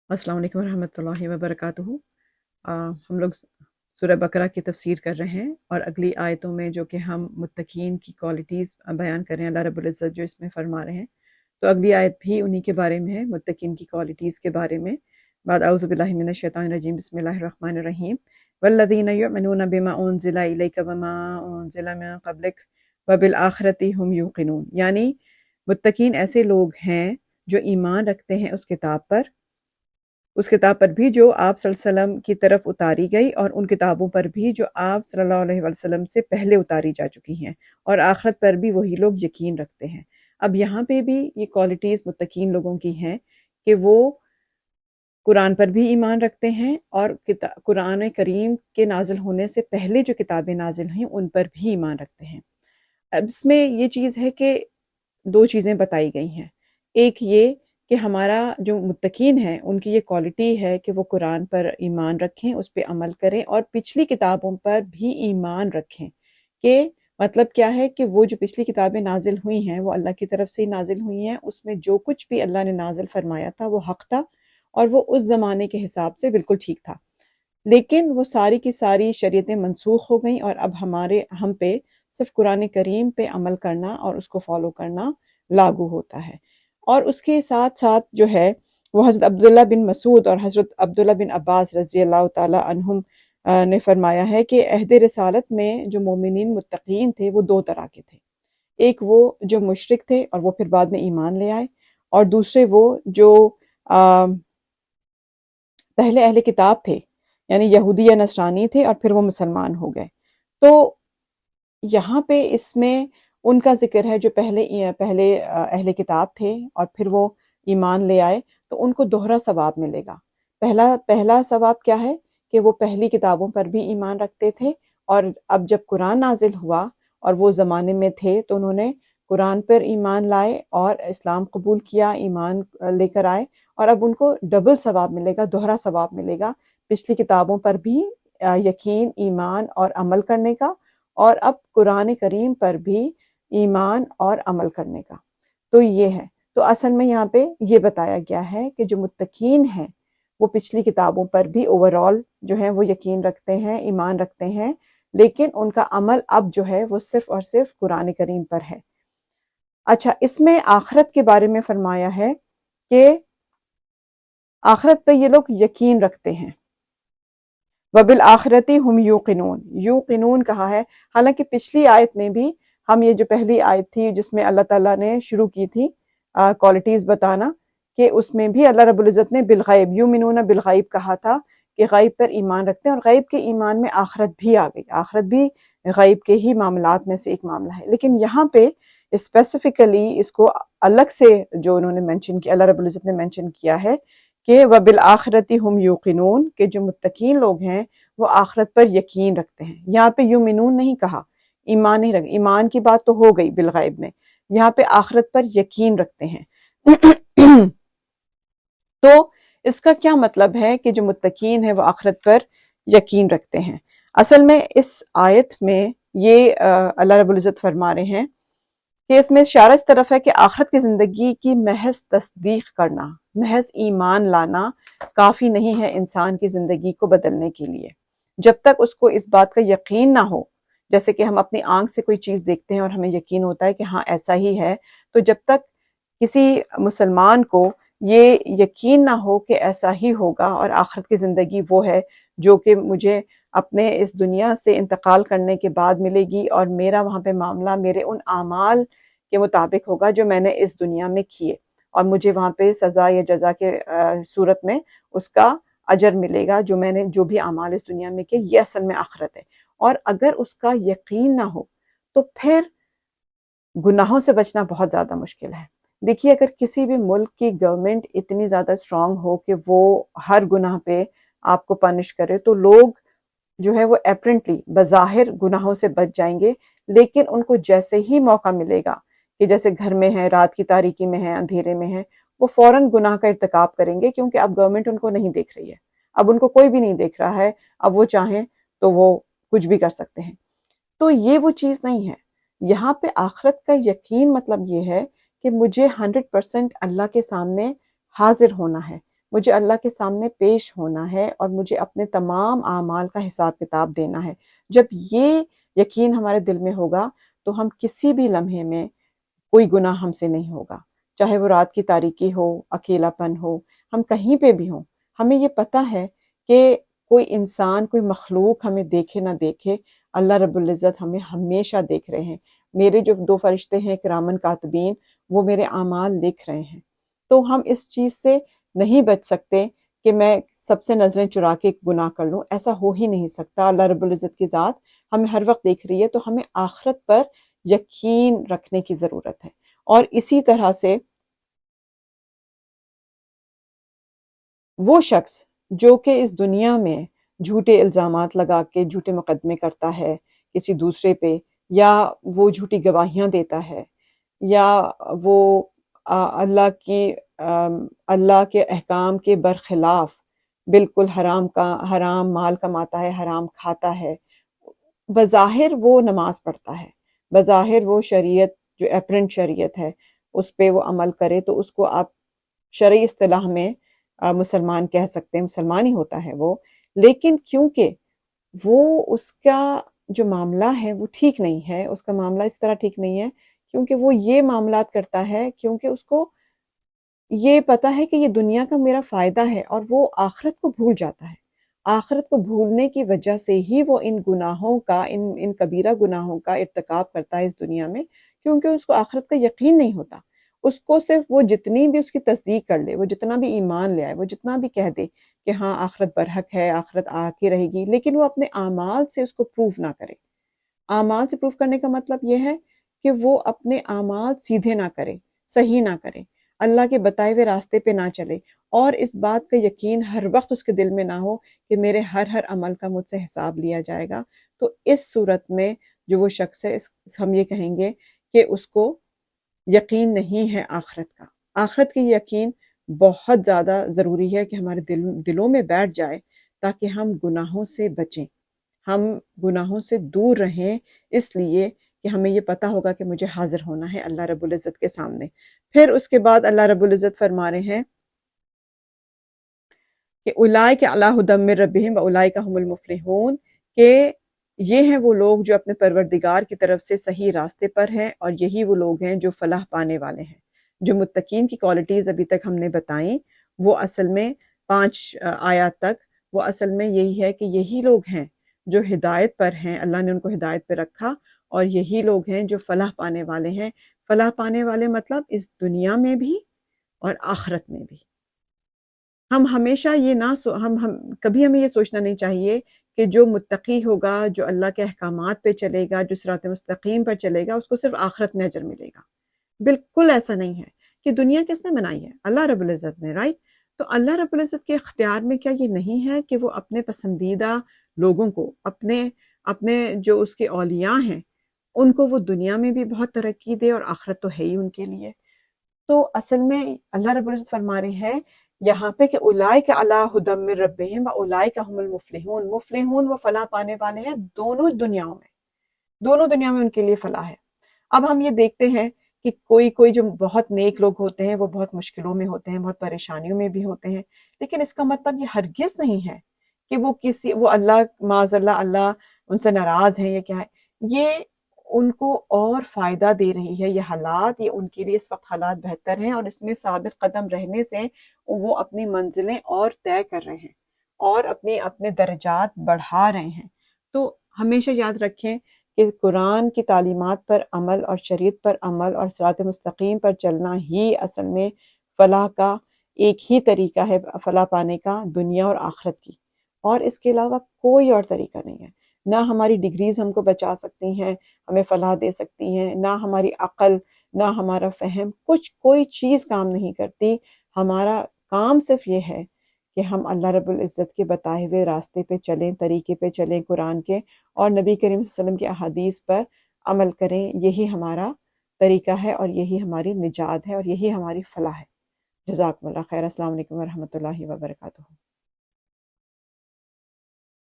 अस्सलाम वालेकुम रहमतुल्लाहि व बरकातुहू। हम लोग सूरह बकरा की तफसीर कर रहे हैं और अगली आयतों में जो कि हम मुत्तकीन की क्वालिटीज़ बयान कर रहे हैं, अल्लाह रब्बुल इज़्ज़त जो इसमें फरमा रहे हैं, तो अगली आयत भी उन्हीं के बारे में है, मुत्तकीन की क्वालिटीज़ के बारे में। बाद औज़ु बिल्लाहि मिनश शैतानिर रजीम, बिस्मिल्लाहिर रहमानिर रहीम। वल्लज़ीना युमिनूना बिमा उनज़िला इलैका वमा उनज़िला मिन क़ब्लिक व बिल आखिरति हुम यूक़िनून। यानी मुत्तकीन ऐसे लोग हैं जो ईमान रखते हैं उस किताब पर भी जो आप सल्लल्लाहु अलैहि वसल्लम की तरफ उतारी गई और उन किताबों पर भी जो आप सल्लल्लाहु अलैहि वसल्लम से पहले उतारी जा चुकी हैं, और आखिरत पर भी वही लोग यकीन रखते हैं। अब यहाँ पे भी ये क्वालिटीज़ मुत्तकीन लोगों की हैं कि वो कुरान पर भी ईमान रखते हैं और कुरान करीम के नाजिल होने से पहले जो किताबें नाजिल हुई उन पर भी ईमान रखते हैं। अब इसमें ये चीज़ है कि दो चीज़ें बताई गई हैं। एक ये कि हमारा जो मुत्तकीन है उनकी ये क्वालिटी है कि वो कुरान पर ईमान रखें, उस पे अमल करें और पिछली किताबों पर भी ईमान रखें। कि मतलब क्या है कि वो जो पिछली किताबें नाजिल हुई हैं वो अल्लाह की तरफ से ही नाजिल हुई हैं, उसमें जो कुछ भी अल्लाह ने नाजिल फरमाया था वो हक़ था और वो उस ज़माने के हिसाब से बिल्कुल ठीक था। लेकिन वो सारी की सारी शरीयतें मनसूख हो गईं और अब हम पे सिर्फ कुरान करीम पे अमल करना और उसको फॉलो करना लागू होता है। और उसके साथ साथ जो है वो हज़रत अब्दुल्ला बिन मसूद और हज़रत अब्दुल्ला बिन अब्बास रज़ी अल्लाह ताला अन्हुम ने फरमाया है कि अहद रिसालत में जो मोमिनीन मुत्तकीन थे वो दो तरह के थे। एक वो जो मुशरिक थे और वो फिर बाद में ईमान ले आए, और दूसरे वो जो आ, पहले अहले किताब थे, यानी यहूदी या नसरानी थे और फिर वो मुसलमान हो गए। तो यहाँ पे इसमें उनका ज़िक्र है जो पहले अहले किताब थे और फिर वो ईमान ले आए, तो उनको दोहरा सवाब मिलेगा। पहला पहला सवाब क्या है कि वो पहली किताबों पर भी ईमान रखते थे, और अब जब कुरान नाजिल हुआ और वो ज़माने में थे तो उन्होंने कुरान पर ईमान लाए और इस्लाम कबूल किया, ईमान लेकर आए, और अब उनको डबल सवाब मिलेगा, दोहरा सवाब मिलेगा पिछली किताबों पर भी यकीन, ईमान और अमल करने का, और अब कुरान करीम पर भी ईमान और अमल करने का। तो ये है, तो असल में यहाँ पे ये बताया गया है कि जो मुत्तकीन हैं वो पिछली किताबों पर भी ओवरऑल जो है वो यकीन रखते हैं, ईमान रखते हैं, लेकिन उनका अमल अब जो है वो सिर्फ और सिर्फ कुरान करीम पर है। अच्छा, इसमें आखिरत के बारे में फरमाया है कि आखिरत पे ये लोग यकीन रखते हैं। वबिल आखिरती हुम यूकिनून कहा है। हालांकि पिछली आयत में भी हम ये जो पहली आयत थी जिसमें अल्लाह ताला ने शुरू की थी क्वालिटीज बताना, कि उसमें भी अल्लाह रब्बुल इज़्ज़त ने बिल गैब युमिनूना बिल गैब कहा था कि गैब पर ईमान रखते हैं, और गैब के ईमान में आखिरत भी आ गई। आखिरत भी गैब के ही मामलात में से एक मामला है, लेकिन यहाँ पे स्पेसिफिकली इसको अलग से जो उन्होंने मेंशन किया, अल्लाह रब्बुल इज़्ज़त ने मेंशन किया है कि वबिल आखिरती हुम यूकिनून, के जो मुत्तकीन लोग हैं वो आखिरत पर यकीन रखते हैं। यहाँ पे युमिनून नहीं कहा, ईमान नहीं रख, ईमान की बात तो हो गई बिल गैब में, यहाँ पे आखिरत पर यकीन रखते हैं। तो इसका क्या मतलब है कि जो मुत्तकीन है वो आखिरत पर यकीन रखते हैं। असल में इस आयत में ये अल्लाह रब्बुल इज़्ज़त फरमा रहे हैं कि इसमें इशारा इस तरफ है कि आखिरत की ज़िंदगी की महज तस्दीक करना, महज ईमान लाना काफ़ी नहीं है इंसान की ज़िंदगी को बदलने के लिए। जब तक उसको इस बात का यकीन ना हो, जैसे कि हम अपनी आंख से कोई चीज़ देखते हैं और हमें यकीन होता है कि हाँ ऐसा ही है, तो जब तक किसी मुसलमान को ये यकीन ना हो कि ऐसा ही होगा और आखिरत की ज़िंदगी वो है जो कि मुझे अपने इस दुनिया से इंतकाल करने के बाद मिलेगी, और मेरा वहाँ पे मामला मेरे उन आमाल के मुताबिक होगा जो मैंने इस दुनिया में किए, और मुझे वहाँ पे सज़ा या जज़ा के सूरत में उसका अजर मिलेगा जो मैंने जो भी आमाल इस दुनिया में किए, ये असल में आखिरत है। और अगर उसका यकीन ना हो तो फिर गुनाहों से बचना बहुत ज़्यादा मुश्किल है। देखिए, अगर किसी भी मुल्क की गवर्नमेंट इतनी ज़्यादा स्ट्रांग हो कि वो हर गुनाह पे आपको पनिश करे, तो लोग जो है वो एपरेंटली बज़ाहिर गुनाहों से बच जाएंगे, लेकिन उनको जैसे ही मौका मिलेगा कि जैसे घर में है, रात की तारीकी में है, अंधेरे में है, वो फौरन गुनाह का इर्तिकाब करेंगे, क्योंकि अब गवर्नमेंट उनको नहीं देख रही है, अब उनको कोई भी नहीं देख रहा है, अब वो चाहें तो वो कुछ भी कर सकते हैं। तो ये वो चीज़ नहीं है। यहाँ पे आखिरत का यकीन मतलब ये है कि मुझे 100% अल्लाह के सामने हाजिर होना है, مجھے اللہ کے سامنے پیش ہونا ہے اور مجھے اپنے تمام اعمال کا حساب کتاب دینا ہے۔ جب یہ یقین ہمارے دل میں ہوگا تو ہم کسی بھی لمحے میں کوئی گناہ ہم سے نہیں ہوگا، چاہے وہ رات کی تاریکی ہو، اکیلا پن ہو، ہم کہیں پہ بھی ہوں، ہمیں یہ پتہ ہے کہ کوئی انسان، کوئی مخلوق ہمیں دیکھے نہ دیکھے، اللہ رب العزت ہمیں ہمیشہ دیکھ رہے ہیں۔ میرے جو 2 فرشتے ہیں کرامن کاتبین، وہ میرے اعمال لکھ رہے ہیں۔ تو ہم اس چیز سے نہیں بچ سکتے کہ میں سب سے نظریں چرا کے گناہ کر لوں، ایسا ہو ہی نہیں سکتا۔ اللہ رب العزت کی ذات ہمیں ہر وقت دیکھ رہی ہے، تو ہمیں آخرت پر یقین رکھنے کی ضرورت ہے۔ اور اسی طرح سے وہ شخص جو کہ اس دنیا میں جھوٹے الزامات لگا کے جھوٹے مقدمے کرتا ہے کسی دوسرے پہ، یا وہ جھوٹی گواہیاں دیتا ہے، یا وہ اللہ کے احکام کے برخلاف بالکل حرام مال کماتا ہے، حرام کھاتا ہے، بظاہر وہ نماز پڑھتا ہے، بظاہر وہ شریعت جو اپرنٹ شریعت ہے اس پہ وہ عمل کرے، تو اس کو آپ شرعی اصطلاح میں مسلمان کہہ سکتے ہیں، مسلمان ہی ہوتا ہے وہ، لیکن کیونکہ وہ اس کا جو معاملہ ہے وہ ٹھیک نہیں ہے، اس کا معاملہ اس طرح ٹھیک نہیں ہے کیونکہ وہ یہ معاملات کرتا ہے کیونکہ اس کو یہ پتا ہے کہ یہ دنیا کا میرا فائدہ ہے، اور وہ آخرت کو بھول جاتا ہے۔ آخرت کو بھولنے کی وجہ سے ہی وہ ان گناہوں کا، ان کبیرہ گناہوں کا ارتکاب کرتا ہے اس دنیا میں، کیونکہ اس کو آخرت کا یقین نہیں ہوتا۔ اس کو صرف وہ جتنی بھی اس کی تصدیق کر لے، وہ جتنا بھی ایمان لے آئے، وہ جتنا بھی کہہ دے کہ ہاں آخرت برحق ہے، آخرت آ کے رہے گی، لیکن وہ اپنے اعمال سے اس کو پروف نہ کرے۔ اعمال سے پروف کرنے کا مطلب یہ ہے کہ وہ اپنے اعمال سیدھے نہ کرے، صحیح نہ کرے، اللہ کے بتائے ہوئے راستے پہ نہ چلے، اور اس بات کا یقین ہر وقت اس کے دل میں نہ ہو کہ میرے ہر عمل کا مجھ سے حساب لیا جائے گا۔ تو اس صورت میں جو وہ شخص ہے، ہم یہ کہیں گے کہ اس کو یقین نہیں ہے آخرت کا۔ آخرت کی یقین بہت زیادہ ضروری ہے کہ ہمارے دلوں میں بیٹھ جائے، تاکہ ہم گناہوں سے بچیں، ہم گناہوں سے دور رہیں، اس لیے کہ ہمیں یہ پتا ہوگا کہ مجھے حاضر ہونا ہے اللہ رب العزت کے سامنے۔ پھر اس کے بعد اللہ رب العزت فرما رہے ہیں کہ اولئک علی ھدی من ربہم واولئک ھم المفلحون، کہ یہ ہیں وہ لوگ جو اپنے پروردگار کی طرف سے صحیح راستے پر ہیں، اور یہی وہ لوگ ہیں جو فلاح پانے والے ہیں۔ جو متقین کی کوالٹیز ابھی تک ہم نے بتائیں، وہ اصل میں 5 آیات تک، وہ اصل میں یہی ہے کہ یہی لوگ ہیں جو ہدایت پر ہیں، اللہ نے ان کو ہدایت پہ رکھا، اور یہی لوگ ہیں جو فلاح پانے والے ہیں۔ فلاح پانے والے مطلب اس دنیا میں بھی اور آخرت میں بھی۔ ہم ہمیشہ یہ نہ کبھی ہمیں یہ سوچنا نہیں چاہیے کہ جو متقی ہوگا، جو اللہ کے احکامات پہ چلے گا، جو صراط مستقیم پر چلے گا، اس کو صرف آخرت میں اجر ملے گا۔ بالکل ایسا نہیں ہے۔ کہ دنیا کس نے بنائی ہے؟ اللہ رب العزت نے، رائٹ؟ تو اللہ رب العزت کے اختیار میں کیا یہ نہیں ہے کہ وہ اپنے پسندیدہ لوگوں کو، اپنے جو اس کے اولیاء ہیں، ان کو وہ دنیا میں بھی بہت ترقی دے، اور آخرت تو ہے ہی ان کے لیے۔ تو اصل میں اللہ رب العزت فرما رہے ہیں یہاں پہ کہ اولئک علی ھدی من ربہم واولئک ھم المفلحون۔ مفلحون وہ فلاح پانے والے ہیں دونوں دنیاؤں میں ان کے لیے فلاح ہے۔ اب ہم یہ دیکھتے ہیں کہ کوئی جو بہت نیک لوگ ہوتے ہیں وہ بہت مشکلوں میں ہوتے ہیں، بہت پریشانیوں میں بھی ہوتے ہیں، لیکن اس کا مطلب یہ ہرگز نہیں ہے کہ وہ اللہ معاذ اللہ ان سے ناراض ہیں یا کیا ہے۔ یہ ان کو اور فائدہ دے رہی ہے، یہ حالات، یہ ان کے لیے اس وقت حالات بہتر ہیں، اور اس میں ثابت قدم رہنے سے وہ اپنی منزلیں اور طے کر رہے ہیں، اور اپنے درجات بڑھا رہے ہیں۔ تو ہمیشہ یاد رکھیں کہ قرآن کی تعلیمات پر عمل اور شریعت پر عمل اور صراط مستقیم پر چلنا ہی اصل میں فلاح کا ایک ہی طریقہ ہے، فلاح پانے کا دنیا اور آخرت کی، اور اس کے علاوہ کوئی اور طریقہ نہیں ہے۔ نہ ہماری ڈگریز ہم کو بچا سکتی ہیں، ہمیں فلاح دے سکتی ہیں، نہ ہماری عقل، نہ ہمارا فہم، کوئی چیز کام نہیں کرتی۔ ہمارا کام صرف یہ ہے کہ ہم اللہ رب العزت کے بتائے ہوئے راستے پہ چلیں، طریقے پہ چلیں قرآن کے، اور نبی کریم صلی اللہ علیہ وسلم کی احادیث پر عمل کریں۔ یہی ہمارا طریقہ ہے، اور یہی ہماری نجات ہے، اور یہی ہماری فلاح ہے۔ جزاکم اللہ خیر۔ السلام علیکم ورحمۃ اللہ وبرکاتہ۔